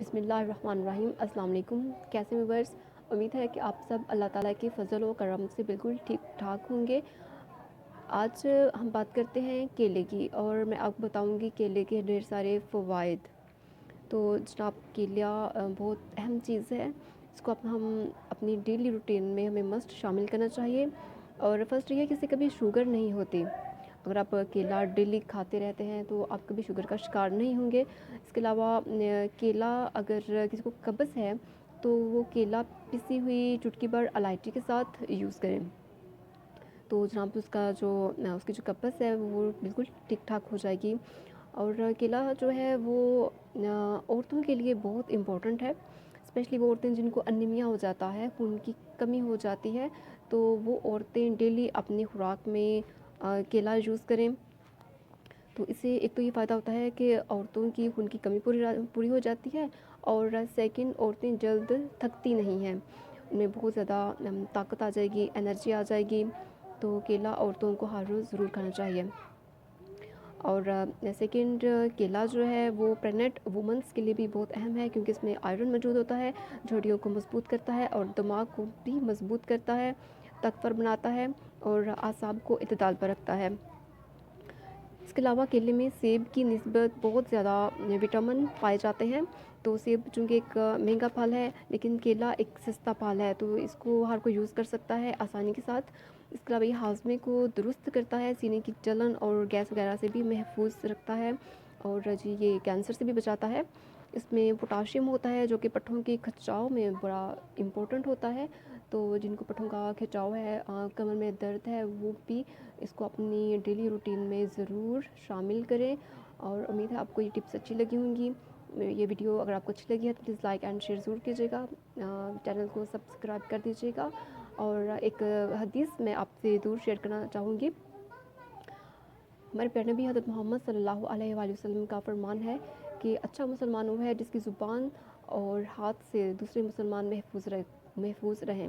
بسم اللہ الرحمن الرحیم۔ السلام علیکم، کیسے ویورس؟ امید ہے کہ آپ سب اللہ تعالیٰ کے فضل و کرم سے بالکل ٹھیک ٹھاک ہوں گے۔ آج ہم بات کرتے ہیں کیلے کی، اور میں آپ کو بتاؤں گی کیلے کے ڈھیر سارے فوائد۔ تو جناب کیلا بہت اہم چیز ہے، اس کو ہم اپنی ڈیلی روٹین میں ہمیں مسٹ شامل کرنا چاہیے۔ اور فرسٹ یہ ہے کہ اسے کبھی شوگر نہیں ہوتی۔ اگر آپ کیلا ڈیلی کھاتے رہتے ہیں تو آپ کبھی شوگر کا شکار نہیں ہوں گے۔ اس کے علاوہ کیلا اگر کسی کو قبض ہے تو وہ کیلا پسی ہوئی چٹکی بھر الائچی کے ساتھ یوز کریں، تو جناب اس کی جو قبض ہے وہ بالکل ٹھیک ٹھاک ہو جائے گی۔ اور کیلا جو ہے وہ عورتوں کے لیے بہت امپورٹنٹ ہے، اسپیشلی وہ عورتیں جن کو انیمیا ہو جاتا ہے، خون کی کمی ہو جاتی ہے، تو وہ عورتیں ڈیلی اپنی خوراک میں کیلا یوز کریں۔ تو اس سے ایک تو یہ فائدہ ہوتا ہے کہ عورتوں کی خون کی کمی پوری ہو جاتی ہے، اور سیکنڈ عورتیں جلد تھکتی نہیں ہیں، ان میں بہت زیادہ طاقت آ جائے گی، انرجی آ جائے گی۔ تو کیلا عورتوں کو ہر روز ضرور کھانا چاہیے۔ اور سیکنڈ کیلا جو ہے وہ پریگننٹ وومنس کے لیے بھی بہت اہم ہے، کیونکہ اس میں آئرن موجود ہوتا ہے جو ہڈیوں کو مضبوط کرتا ہے اور دماغ کو بھی مضبوط کرتا ہے، طاقتور بناتا ہے اور اعصاب کو اعتدال پر رکھتا ہے۔ اس کے علاوہ کیلے میں سیب کی نسبت بہت زیادہ وٹامن پائے جاتے ہیں، تو سیب چونکہ ایک مہنگا پھل ہے لیکن کیلا ایک سستا پھل ہے، تو اس کو ہر کوئی یوز کر سکتا ہے آسانی کے ساتھ۔ اس کے علاوہ یہ ہاضمے کو درست کرتا ہے، سینے کی جلن اور گیس وغیرہ سے بھی محفوظ رکھتا ہے، اور یہ کینسر سے بھی بچاتا ہے۔ اس میں پوٹاشیم ہوتا ہے جو کہ پٹھوں کے کھچاؤ میں بڑا امپورٹنٹ ہوتا ہے، تو جن کو پٹھوں کا کھچاؤ ہے، کمر میں درد ہے، وہ بھی اس کو اپنی ڈیلی روٹین میں ضرور شامل کریں۔ اور امید ہے آپ کو یہ ٹپس اچھی لگی ہوں گی۔ یہ ویڈیو اگر آپ کو اچھی لگی ہے تو پلیز لائک اینڈ شیئر ضرور کیجیے گا، چینل کو سبسکرائب کر دیجیے گا۔ اور ایک حدیث میں آپ سے ضرور شیئر کرنا چاہوں گی۔ ہمارے پیارے نبی حضرت محمد صلی اللہ علیہ وآلہ وسلم کا فرمان ہے کہ اچھا مسلمان وہ ہے جس کی زبان اور ہاتھ سے دوسرے مسلمان محفوظ رہیں۔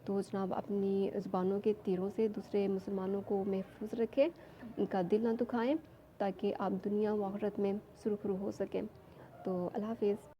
تو جناب اپنی زبانوں کے تیروں سے دوسرے مسلمانوں کو محفوظ رکھیں، ان کا دل نہ دکھائیں، تاکہ آپ دنیا و آخرت میں سرخرو ہو سکیں۔ تو اللہ حافظ۔